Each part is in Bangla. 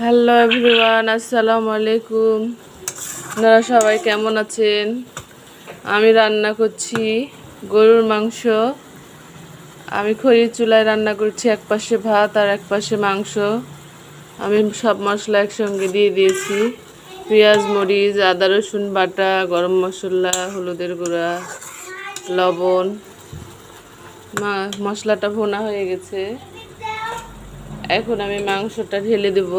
হ্যালো এভরিওয়ান, আসসালামু আলাইকুম। আপনারা সবাই কেমন আছেন? আমি রান্না করছি গরুর মাংস। আমি খড়ির চুলায় রান্না করছি, এক পাশে ভাত আর এক পাশে মাংস। আমি সব মশলা একসঙ্গে দিয়ে দিয়েছি, পেঁয়াজ, মরিচ, আদা, রসুন বাটা, গরম মশলা, হলুদের গুঁড়া, লবণ। মশলাটা ভুনা হয়ে গেছে। এখন আমি মাংসটা ঢেলে দেব।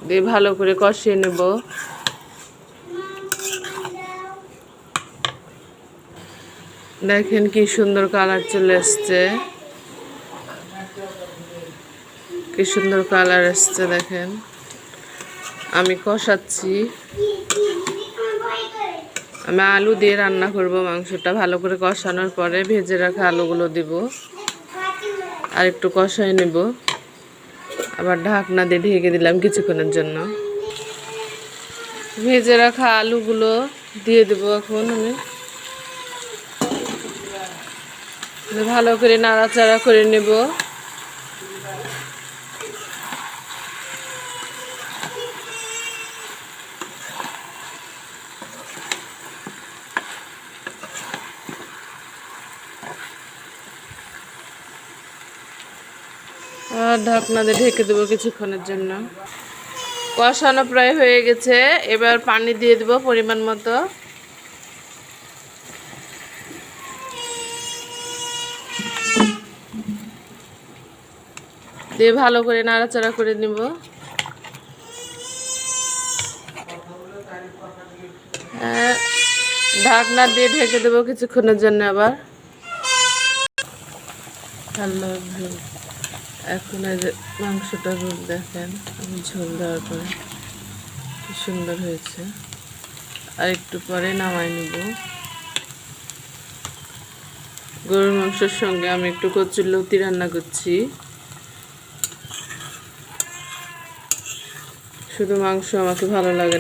দিয়ে ভালো করে কষিয়ে নেব। দেখেন কি সুন্দর কালার চলে আসছে, কি সুন্দর কালার আসছে। দেখেন আমি কষাচ্ছি। আমি আলু দিয়ে রান্না করব মাংসটা। ভালো করে কষানোর পরে ভেজে রাখা আলুগুলো দিব, আর একটু কষাই নেব। আবার ঢাকনা দিয়ে ঢেকে দিলাম কিছুক্ষণের জন্য। ভেজে রাখা আলুগুলো দিয়ে দেবো এখন আমি। ভালো করে নাড়াচাড়া করে নেব। আর ঢাকনা দিয়ে ঢেকে দেবো কিছুক্ষণের জন্য। কষানো প্রায় হয়ে গেছে, এবার পানি দিয়ে দেবো পরিমাণ মতো। দিয়ে ভালো করে নাড়াচাড়া করে নেব। ঢাকনা দিয়ে ঢেকে দেবো কিছুক্ষণের জন্য আবার। হ্যালো, এখন এই যে মাংসটা রোল দেখেন, আমি ঝোল দেওয়ার পরে কি সুন্দর হয়েছে। আর একটু পরে নামাই নেব। গরুর মাংসের সঙ্গে আমি একটু কচুরলতি রান্না করছি। শুধু মাংস আমাকে ভালো লাগে না।